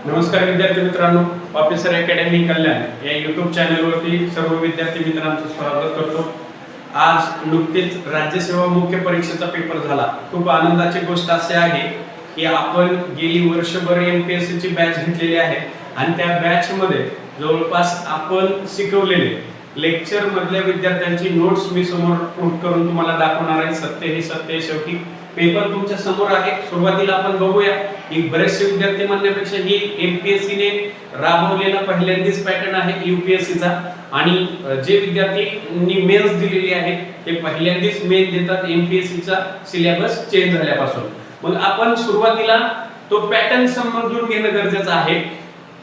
नमस्कार विद्यार्थी मित्रांनो, ऑफिसर अकॅडमी कल्याण या YouTube चॅनलवरती सर्व विद्यार्थी मित्रांचं स्वागत करतो। आज नुकतेच राज्यसेवा मुख्य परीक्षेचा पेपर झाला। खूप आनंदाची गोष्ट अशी आहे की आपण गेली वर्षभर MPSC ची बॅच घेतलेली आहे आणि त्या बॅच मध्ये जवळपास आपण शिकवलेले लेक्चर मधल्या विद्यार्थ्यांची नोट्स मी समोर प्रूफ करून तुम्हाला दाखवणार आहे। सत्य हे सत्य शेवटी पेपर तुमच्या समोर आहे। सुरुवातीला आपण बघूया की बरेचसे विद्यार्थी म्हणण्यापेक्षा ही MPSC ने राबवलेला पहिल्यांदाच पॅटर्न आहे UPSC चा आणि जे विद्यार्थ्यांनी मेन्स दिलेली आहे ते पहिल्यांदाच मेन देतात MPSC चा सिलेबस चेंज झाल्यापासून। मग आपण सुरुवातीला तो पॅटर्न समजून घेणं गरजेचं आहे।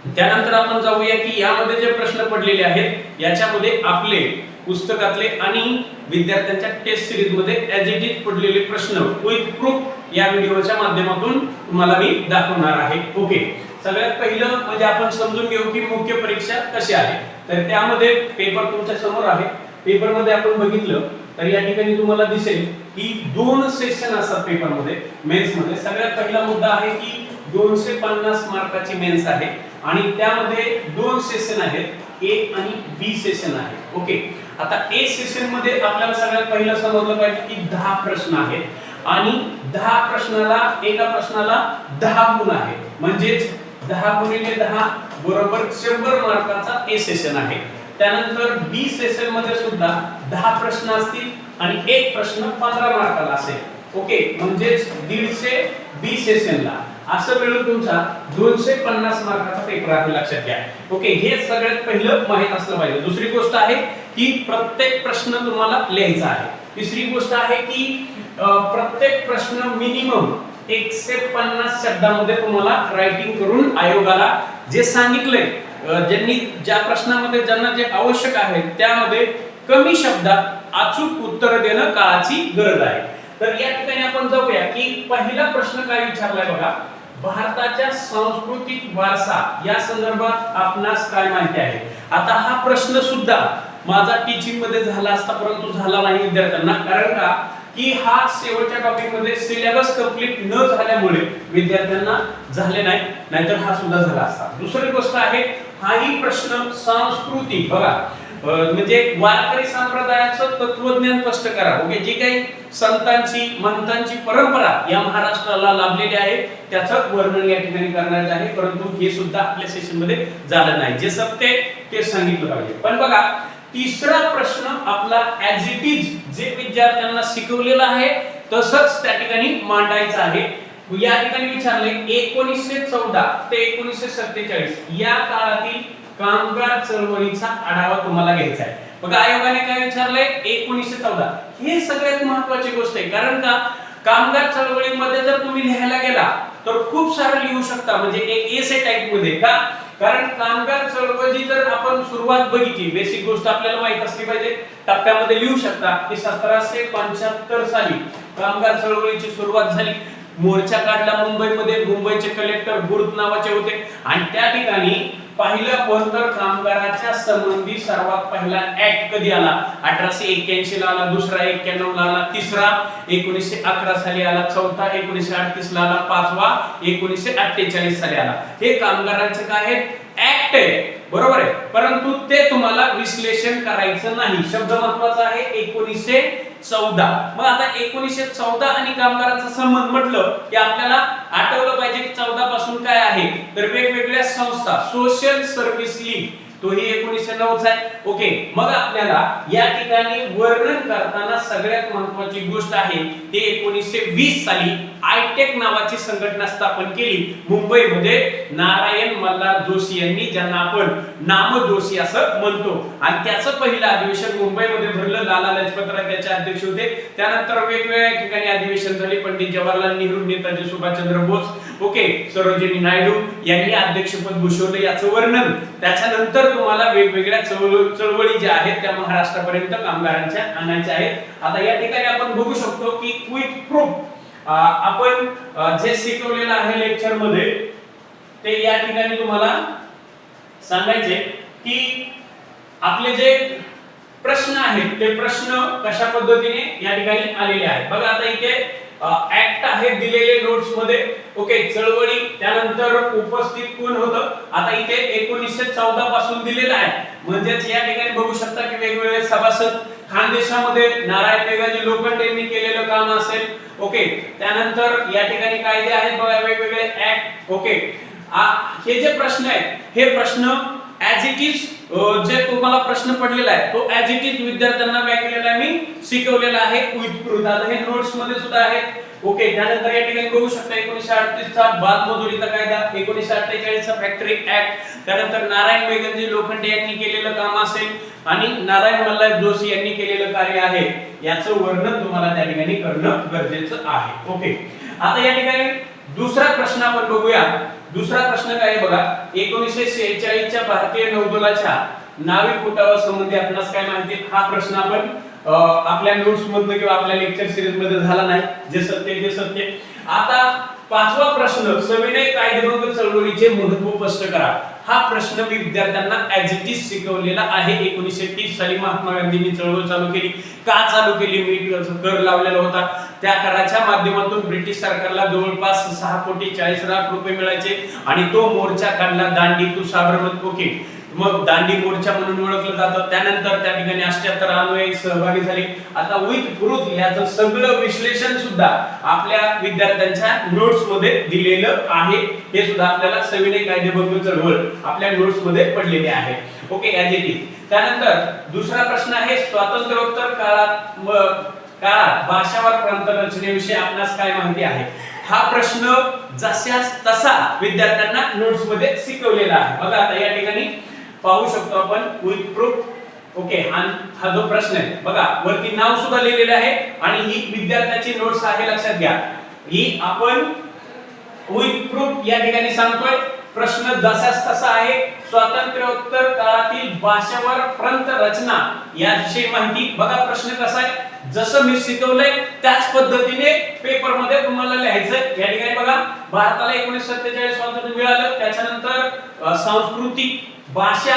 त्यानंतर आपण जाऊया की यामध्ये जे प्रश्न पडलेले आहेत याच्यामध्ये आपले पुस्तकातले आणि विद्यार्थ्यांच्या टेस्ट सिरीज मध्ये ॲज इट इज पडलेले प्रश्न विथ प्रूफ या व्हिडिओच्या माध्यमातून तुम्हाला मी दाखवणार आहे। ओके, सगळ्यात पहिलं म्हणजे आपण समजून घेऊ की मुख्य परीक्षा कशी आहे। तर त्यामध्ये पेपर तुमच्या समोर आहे। पेपर मध्ये आपण बघितलं तर या ठिकाणी तुम्हाला दिसेल की दोन सेशन असतात पेपर मध्ये। मेन्स मध्ये सगळ्यात पहिला मुद्दा आहे की 250 मार्काची मेन्स आहे आणि त्यामध्ये दोन सेशन आहेत, ए आणि बी सेशन आहे। ओके, आता ए सेशन मध्ये आपल्याला सगळ्यात पहिलं समजलं पाहिजे की 10 प्रश्न आहेत आणि 10 प्रश्नाला एका प्रश्नाला 10 गुण आहे, म्हणजे 10 गुणिले 10 बरोबर 100 मार्काचा ए सेशन आहे। त्यानंतर बी सेशन मध्ये सुद्धा 10 प्रश्न असतील आणि एक प्रश्न 15 मार्काला असेल। ओके, म्हणजे 150 बी सेशनला असं मिळून तुमचा 250 मार्काचा पेपर आहे, लक्षात घ्या। ओके, हे सगळ्यात पहिलं माहित असलं पाहिजे। दुसरी गोष्ट आहे की प्रत्येक प्रश्न तुम्हाला लिहायचा आहे। तिसरी गोष्ट आहे की प्रत्येक प्रश्न मिनिमम 150 शब्दामध्ये तुम्हाला रायटिंग करून आयोगाला जे सांगितलंय, ज्यांनी ज्या प्रश्नामध्ये ज्यांना जे आवश्यक आहे त्यामध्ये कमी शब्दात अचूक उत्तर देणं काळाची गरज आहे। तर या ठिकाणी आपण जाऊया की पहिला प्रश्न काय विचारलाय बघा, भारताच्या सांस्कृतिक वारसा या संदर्भात आपणास काय माहिती आहे। आता हा प्रश्न सुद्धा माझा टीचिंग मध्ये झाला असता परंतु झाला नाही विद्यार्थ्यांना, कारण का की हा शेवटच्या टॉपिक मध्ये सिलेबस कंप्लीट न झाल्यामुळे विद्यार्थ्यांना झाले नाही, नाहीतर हा सुद्धा झाला असता। दुसरी गोष्ट आहे हाही प्रश्न सांस्कृतिक बघा, म्हणजे वारकरी संप्रदायाचं तत्वज्ञान स्पष्ट करा। ओके, जी काही संतांची महंतांची परंपरा या महाराष्ट्राला लाभलेली आहे त्याचं वर्णन या ठिकाणी करण्यात आहे, परंतु हे सुद्धा आपल्या सेशन मध्ये झालं नाही। जे सत्य ते सांगितलं पाहिजे। पण बघा तिसरा प्रश्न आपला ॲज इट इज जे विद्यार्थ्यांना शिकवलेला आहे तसंच त्या ठिकाणी मांडायचं आहे। या ठिकाणी विचारले 1914 ते 1947 या काळातील कामगार चळवळीचा आढावा तुम्हाला घ्यायचा आहे। बघा आयोगाने काय विचारलंय 1914, हे सगळ्यात महत्त्वाची गोष्ट आहे, कारण का कामगार चळवळीमध्ये जर तुम्ही लिहायला गेला तर खूप सारं लिहू शकता, म्हणजे एक एसे टाइप मध्ये का, कारण कामगार चळवळी जर आपण सुरुवात बघितली, बेसिक गोष्ट आपल्याला माहित असली पाहिजे, टप्प्यामध्ये लिहू शकता की 1775 साली कामगार चळवळीची सुरुवात झाली। मोर्चा काढला मुंबईमध्ये, मुंबईचे कलेक्टर बुर्त नावाचे होते आणि त्या ठिकाणी पहिला कोणतर कामगाराच्या संबंधी सर्वात पहिला ऍक्ट कधी आला, 1881 ला आला, दुसरा 91 ला आला, तिसरा 1911 साली आला, चौथा 1938 ला आला, पाचवा 1948 साली आला। हे कामगारांचे काय आहे, ऍक्ट आहे, बरोबर आहे, परंतु ते तुम्हाला विश्लेषण करायचं नाही। शब्द महत्वाचा आहे 1914। मग आता 1914 आणि कामगारांचा संबंध म्हटलं की आपल्याला आठवलं पाहिजे की 14 पासून काय आहे, तर वेगवेगळ्या संस्था, सोशल सर्व्हिस लीग, तो ही 1909 चा आहे। ओके, मग आपल्याला या ठिकाणी वर्णन करताना सगळ्यात महत्त्वाची गोष्ट आहे ते 1920 साली आयटेक नावाची संघटना स्थापन केली मुंबईमध्ये नारायण मल्हार जोशी यांनी, ज्यांना आपण नाम जोशी असं म्हणतो, आणि त्याचं पहिलं अधिवेशन मुंबईमध्ये भरलं। लाला लजपत राय त्याचे अध्यक्ष होते। त्यानंतर वेगवेगळ्या ठिकाणी अधिवेशन झाले, पंडित जवाहरलाल नेहरू, नेताजी सुभाषचंद्र बोस, ओके, सरोजिनी नायडू यांनी अध्यक्षपद भूषवलं, याचं वर्णन। त्याच्यानंतर तुम्हाला वेगवेगळ्या चळवळी ज्या आहेत त्या महाराष्ट्रापर्यंत कामगारांच्या आणायच्या आहेत। आता या ठिकाणी आपण बघू शकतो की क्विक प्रूफ आपण जे शिकवलेलं आहे लेक्चर मध्ये ते या ठिकाणी तुम्हाला सांगायचे की आपले जे प्रश्न आहेत ते प्रश्न कशा पद्धतीने या ठिकाणी आलेले आहेत। बघा आता इथे ऍक्ट आहे दिलेले नोट्स मध्ये. ओके, चळवळी त्यानंतर उपस्थित कोण होतं, आता इथे 1914 पासून दिलेलं आहे. म्हणजेच या ठिकाणी बघू शकता की वेगवेगळे सभासद, खानदेशामध्ये नारायण मेघाजी लोखंडे यांनी केलेलं काम असेल. ओके, त्यानंतर या ठिकाणी कायदे आहेत बघा, वेगवेगळे ऍक्ट. ओके, हे जे प्रश्न आहेत हे प्रश्न ऍज इट इज जे तुम्हाला प्रश्न पडलेला आहे तो ऍज इट इज विद्यार्थ्यांना काय केलेला आहे, मी शिकवलेला आहे विथ प्रूफ. आता हे नोट्स मध्ये सुद्धा आहे. ओके, त्यानंतर या ठिकाणी बघू शकता 1938 चा बालमजुरीचा कायदा, 1948 चा फॅक्टरी ऍक्ट, त्यानंतर नारायण मेघाजी लोखंडे यांनी केलेलं काम असेल आणि नारायण मल्हार जोशी यांनी केलेलं कार्य आहे, याचं वर्णन तुम्हाला त्या ठिकाणी करणं गरजेचं आहे. ओके, आता या ठिकाणी दुसरा प्रश्न आपण बघूया. दुसरा प्रश्न काय आहे बघा, 1946 च्या भारतीय नौदलाच्या नाविक उठावासंबंधी आपणास काय माहिती, हा प्रश्न आपण आपल्या नोट्स मधनं किंवा आपल्या लेक्चर सिरीज मध्ये झाला नाही. जे सत्य ते सत्य. आता पाचवा प्रश्न, सविनय कायदेभंग चळवळीचे महत्त्व स्पष्ट करा. हा प्रश्न मी विद्यार्थ्यांना ऍज इट इज शिकवलेला आहे. 1930 साली महात्मा गांधींनी चळवळ चालू केली. का चालू केली, मी कर लावलेला होता. त्या कराच्या माध्यमातून ब्रिटिश सरकारला जवळपास 6,40,00,000 रुपये मिळायचे आणि तो मोर्चा काढला दांडी टू साबरमती. ओके, मग दांडी मोर्चा म्हणून ओळखलं जातं. त्यानंतर त्या ठिकाणी 78 अनुयायी सहभागी झाले. आता विथ प्रूफ याचं सगळं विश्लेषण सुद्धा आपल्या विद्यार्थ्यांच्या नोट्स मध्ये दिलेलं आहे. हे सुद्धा आपल्याला सविनय कायदेभंग चळवळ आपल्या नोट्स मध्ये पडलेले आहे. Okay, as it is. त्यानंतर दुसरा प्रश्न आहे, स्वातंत्र्योत्तर काळात भाषावार प्रांत रचनेविषयी आपणास काय माहिती आहे. हा प्रश्न जशास तसा विद्यार्थ्यांना नोट्स मध्ये शिकवलेला आहे. बघा, आता या ठिकाणी पाहू शकतो आपण विथ प्रूफ. ओके, हा जो प्रश्न आहे बघा, वरती नाव सुद्धा लिहिलेलं आहे आणि ही विद्यार्थ्याची नोट्स आहे, लक्षात घ्या. ही आपण विथ प्रूफ या ठिकाणी सांगतोय. प्रश्न जसाच तसा आहे. स्वातंत्र्योत्तर काळातील भाषावार प्रांत रचना याविषयी माहिती. बघा, प्रश्न कसा आहे, जसं मी शिकवलंय त्याच पद्धतीने पेपर मध्ये तुम्हाला लिहायचं. या ठिकाणी बघा, भारताला 1947 स्वातंत्र्य मिळालं. त्याच्यानंतर सांस्कृतिक, भाषा,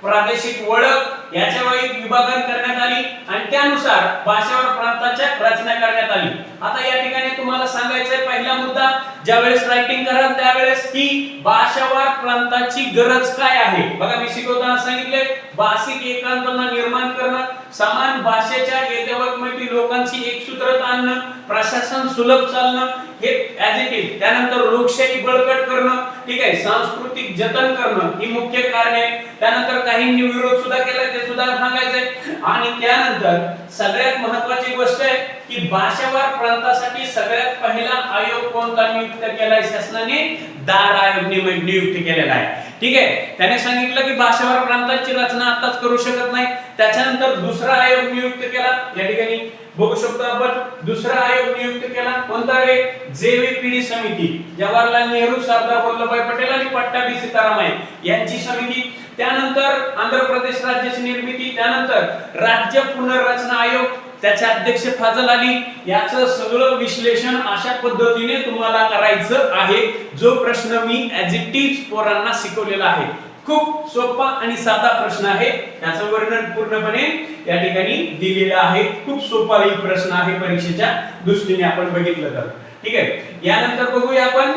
प्रादेशिक ओळख याच्या वेळी विभागन करण्यात आली आणि त्यानुसार भाषावार प्रांताच्या रचना करण्यात आली. आता या ठिकाणी तुम्हाला सांगायचंय पहिला मुद्दा, ज्यावेळेस रायटिंग कराल त्यावेळेस की भाषावार प्रांताची गरज काय आहे. बघा, मी शिकवताना सांगितले भाषिक एकात्मता निर्माण करणं, समान भाषेच्या येत्यावकमती लोकांची एकसूत्रता आणणं, प्रशासन सुलभ चालणं, हे ऍज इट इज. त्यानंतर लोकशाही बळकट करणं, ठीक आहे, सांस्कृतिक जतन करणं ही मुख्य कारणे. त्यानंतर काहींनी विरोध सुद्धा केला, ते सुद्धा सांगायचंय. आणि त्यानंतर सगळ्यात महत्त्वाची गोष्ट आहे की भाषावार प्रांतासाठी सगळ्यात पहिला आयोग कोणता नियुक्त केलाय शासनाने, दार आयोग नियुक्त केलेला आहे. ठीक आहे, त्याने सांगितलं की भाषावार प्रांताची रचना आताच करू शकत नाही. त्याच्यानंतर दुसरा आयोग नियुक्त केला. या ठिकाणी बघू शकतो आपण दुसरा आयोग नियुक्त केला, कोणता रे, जेवीपीडी समिती, जवाहरलाल नेहरू, सरदार वल्लभभाई पटेल आणि पट्टाभी सीतारामय्या यांची समिती. त्यानंतर आंध्र प्रदेश राज्याची निर्मिती. त्यानंतर राज्य पुनर्रचना आयोग, त्याचे अध्यक्ष फाजल अली. याचं सगळं विश्लेषण अशा पद्धतीने तुम्हाला करायचं आहे. जो प्रश्न मी ऍज इट इज पोरांना शिकवलेला आहे. खूप सोपा आणि साधा प्रश्न आहे. त्याचं वर्णन पूर्णपणे या ठिकाणी दिलेलं आहे. खूप सोपा ही प्रश्न आहे परीक्षेच्या दृष्टीने आपण बघितलं तर. ठीक आहे, यानंतर बघूया आपण.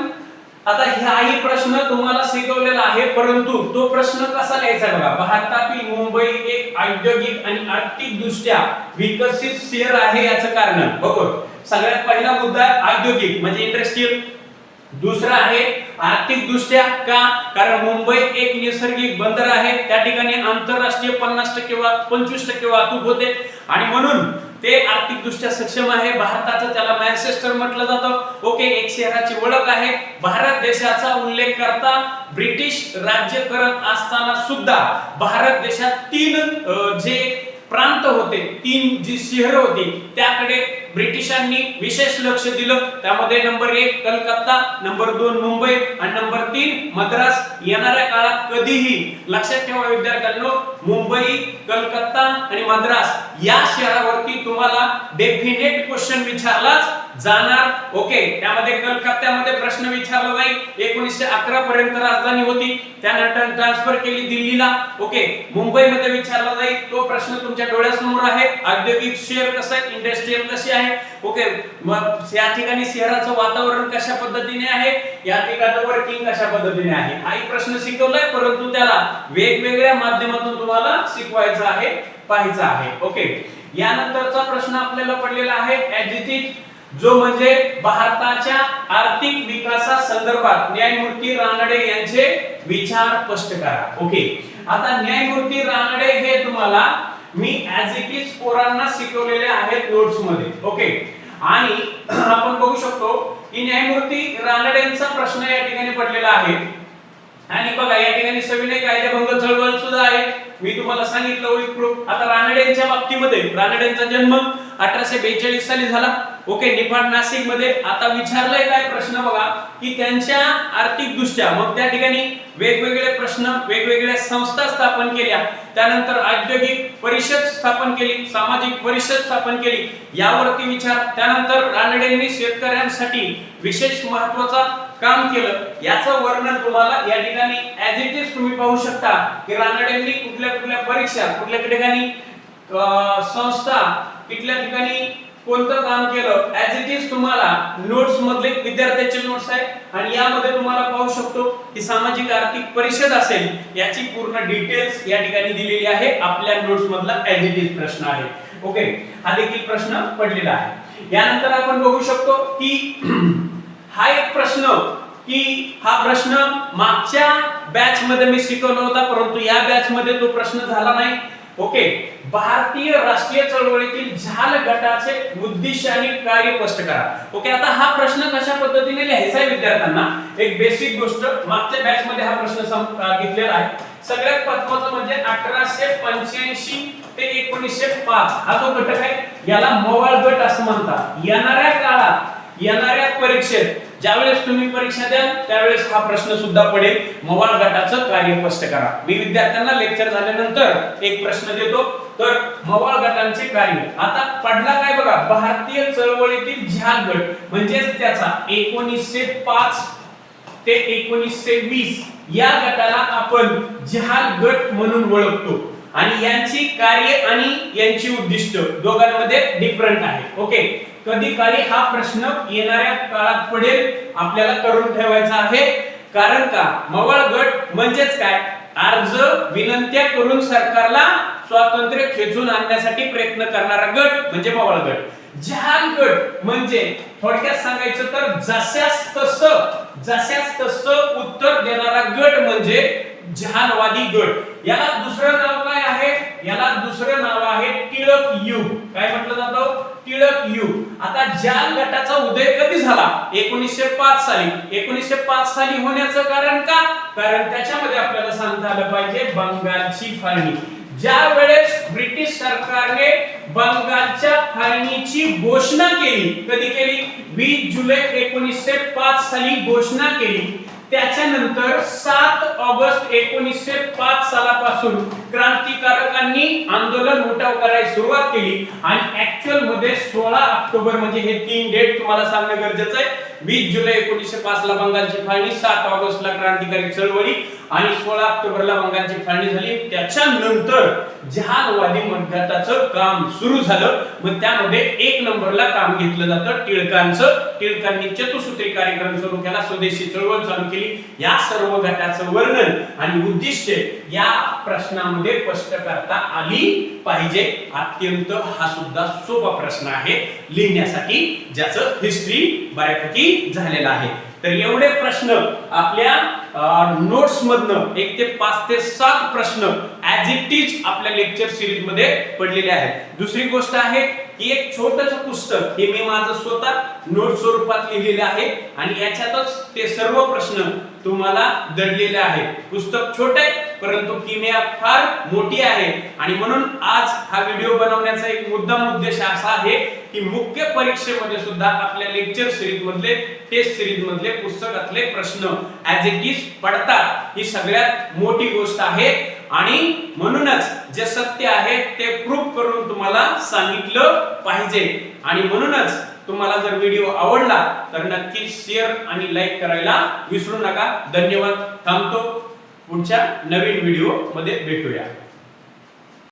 आता हाही प्रश्न तुम्हाला शिकवलेला आहे, परंतु तो प्रश्न कसा लिहायचा बघा. भारतातील मुंबई एक औद्योगिक आणि आर्थिक दृष्ट्या विकसित शहर आहे, याचं कारण बघू. सगळ्यात पहिला मुद्दा औद्योगिक म्हणजे इंडस्ट्रियल. दुसरा आहे आर्थिक दृष्ट्या. का? कारण मुंबई एक नैसर्गिक बंदर आहे. त्या ठिकाणी आंतरराष्ट्रीय 50% वा 25% वाहतूक होते आणि म्हणून ते आर्थिक दृष्ट्या सक्षम आहे. भारताचं त्याला मॅनचेस्टर म्हटलं जातं. ओके, एक शहराची ओळख आहे. भारत देशाचा उल्लेख करता ब्रिटिश राज्य करत असताना सुद्धा भारत देशात 3 जे प्रांत होते, 3 जी शहर होती, त्याकडे ब्रिटिशांनी विशेष लक्ष दिलं. त्यामध्ये नंबर 1 कलकत्ता, नंबर 2 मुंबई आणि नंबर 3 मद्रास. येणाऱ्या काळात कधीही लक्षात ठेवा विद्यार्थ्यांनो, मुंबई, कलकत्ता आणि मद्रास या शहरावरती तुम्हाला डेफिनेट क्वेश्चन विचारलाच जाणार. ओके, त्यामध्ये कलकत्त्यामध्ये प्रश्न विचारला जाईल. 1911 पर्यंत राजधानी होती, त्यानंतर ट्रान्सफर केली दिल्लीला. ओके, मुंबईमध्ये विचारला जाईल तो प्रश्न तुमच्या डोळ्यासमोर आहे. औद्योगिक शहर कसं आहे, इंडस्ट्रियल कशी आहे. ओके, मग या ठिकाणी शहराचं वातावरण कशा पद्धतीने आहे, या ठिकाणी वर्किंग कशा पद्धतीने आहे, हाही प्रश्न शिकवलाय, परंतु त्याला वेगवेगळ्या माध्यमातून तुम्हाला शिकवायचा आहे, पाहायचा आहे. ओके, यानंतरचा प्रश्न आपल्याला पडलेला आहे ऍजिटिज, जो म्हणजे भारताच्या आर्थिक विकासासंदर्भात न्यायमूर्ती रानडे यांचे विचार स्पष्ट करा. ओके, आता न्यायमूर्ती रानडे हे तुम्हाला मी ऍज इट इज पोरांना शिकवलेले आहेत नोट्स मध्ये. ओके, आणि आपण बघू शकतो की न्यायमूर्ती रानडेंचा प्रश्न या ठिकाणी पडलेला आहे. आणि बघा या ठिकाणी सविनय कायदेभंग चळवळ सुद्धा आहे, मी तुम्हाला सांगितलं विथ प्रूफ. आता रानडेंच्या बाबतीमध्ये रानडेंचा जन्म 1842 साली झाला. ओके, निफाड नाशिक मध्ये. आता विचारलंय काय प्रश्न बघा की त्यांच्या आर्थिक दृष्ट्या, मग त्या ठिकाणी वेगवेगळे प्रश्न, वेगवेगळ्या संस्था स्थापन केल्या, त्यानंतर औद्योगिक परिषद स्थापन केली, सामाजिक परिषद स्थापन केली, यावरती विचार. त्यानंतर रानडेंनी शेतकऱ्यांसाठी विशेष महत्त्वाचा काम केलं, याचं वर्णन तुम्हाला या ठिकाणी ऍज इट इज तुम्ही पाहू शकता की रानडेंनी कुठल्या कुठल्या परीक्षा, कुठल्या ठिकाणी संस्था, कुठल्या ठिकाणी कोणतं काम केलं, ऍज इट इज तुम्हाला नोट्स मधले विद्यार्थ्यांचे नोट्स आहे. आणि यामध्ये तुम्हाला पाहू शकतो की सामाजिक आर्थिक परिषद असेल याची पूर्ण डिटेल्स या ठिकाणी दिलेली आहे. आपल्या नोट्स मधला ऍज इट इज प्रश्न आहे. ओके, हा देखील प्रश्न पडलेला आहे. यानंतर आपण बघू शकतो की हा एक प्रश्न, की हा प्रश्न मागच्या बॅच मध्ये मी शिकवला होता, परंतु या बॅच मध्ये तो प्रश्न झाला नाही. ओके, भारतीय राष्ट्रीय चळवळीतील झाल गटाचे उद्दिष्ट आणि कार्य स्पष्ट करा. ओके, आता हा प्रश्न कशा पद्धतीने लिहायचा आहे विद्यार्थ्यांना, एक बेसिक गोष्ट मागच्या बॅच मध्ये हा प्रश्न घेतलेला आहे. सगळ्यात महत्त्वाचं म्हणजे 1885 ते 1905 हा जो घटक आहे याला मवाळ गट असं म्हणतात. येणाऱ्या काळात, येणाऱ्या परीक्षेत ज्यावेळेस तुम्ही परीक्षा द्याल त्यावेळेस हा प्रश्न सुद्धा पडेल, मवाळ गटाचं कार्य स्पष्ट करा. मी विद्यार्थ्यांना लेक्चर झाल्यानंतर एक प्रश्न देतो, तर मवाळ गटांचे कार्य. आता पडला काय बघा, भारतीय चळवळीतील झाल गट, म्हणजेच त्याचा 1905 ते 1920 या गटाला आपण झाल गट म्हणून ओळखतो. आणि यांची कार्य आणि यांची उद्दिष्ट दोघांमध्ये डिफरंट आहे. ओके, कधी काळी हा प्रश्न येणाऱ्या काळात पडेल, आपल्याला करून ठेवायचा आहे. कारण का, मवाळ गट म्हणजेच काय, अर्ज विनंत्या करून सरकारला स्वातंत्र्य खेचून आणण्यासाठी प्रयत्न करणारा गट म्हणजे मवाळ गट. झाल गट म्हणजे थोडक्यात सांगायचं तर जशास तसं उत्तर देणारा गट म्हणजे झालवादी गट. याला दुसरं नाव काय आहे, याला दुसरं नाव आहे टिळक युग. काय म्हटलं जातं, टिळक युग. आता झाल गटाचा उदय कधी झाला, 1905 साली. 1905 साली होण्याचं कारण का, कारण त्याच्यामध्ये आपल्याला सांगता आलं पाहिजे बंगालची फाळणी. ज्या वेळेस ब्रिटिश सरकारने बंगालच्या फाळणीची घोषणा केली, कधी केली, 20 जुलै 1905 साली घोषणा केली. त्याच्यानंतर 7 ऑगस्ट 1905 सालापासून क्रांतिकारकांनी आंदोलन उठाव करायला सुरुवात केली आणि ऍक्च्युअल मध्ये 16 ऑक्टोबर म्हणजे हे 3 डेट तुम्हाला सांगणं गरजेचं आहे. 20 जुलै 1905 ला बंगालची फाळणी, 7 ऑगस्ट ला क्रांतिकारी चळवळी आणि 16 ऑक्टोबरला बंगालची फाळणी झाली. त्याच्यानंतर झालवादी गटाचं काम सुरू झालं. मग त्यामध्ये 1 नंबरला काम घेतलं जातं टिळकांचं. टिळकांनी चतुसूत्री कार्यक्रम सुरू केला, स्वदेशी चळवळ चालू केली. या सर्व गटाचं वर्णन आणि उद्दिष्ट या प्रश्नामध्ये स्पष्ट करता आली पाहिजे. अत्यंत हा सुद्धा सोपा प्रश्न आहे लिहिण्यासाठी, ज्याचं हिस्ट्री बऱ्यापैकी झालेला आहे. तर एवढे प्रश्न आपल्या नोट्स मधनं 1 ते 5 ते 7 प्रश्न ऍज इट इज आपल्या लेक्चर सिरीज मध्ये पडलेले आहेत. दुसरी गोष्ट आहे की एक छोटंसं पुस्तक हे मी माझं स्वतः नोट स्वरूपात लिहिलेले आहे आणि याच्यातच ते सर्व प्रश्न तुम्हाला दडलेले आहेत. पुस्तक छोटे आहे परंतु किमया फार मोठी आहे आणि म्हणून आज हा व्हिडिओ बनवण्याचा एक मुद्दाम उद्देश असा आहे की मुख्य परीक्षेमध्ये सुद्धा आपल्या लेक्चर सिरीज मधले, टेस्ट सिरीज मधले पुस्तकातले प्रश्न ऍज इट इज पडतात. ही सगळ्यात मोठी गोष्ट आहे आणि म्हणूनच जे सत्य आहे ते प्रूफ करून तुम्हाला सांगितलं पाहिजे. आणि म्हणूनच तुम्हाला जर व्हिडिओ आवडला तर नक्की शेअर आणि लाईक करायला विसरू नका. धन्यवाद. थांबतो. पुढच्या नवीन व्हिडिओ मध्ये भेटूया.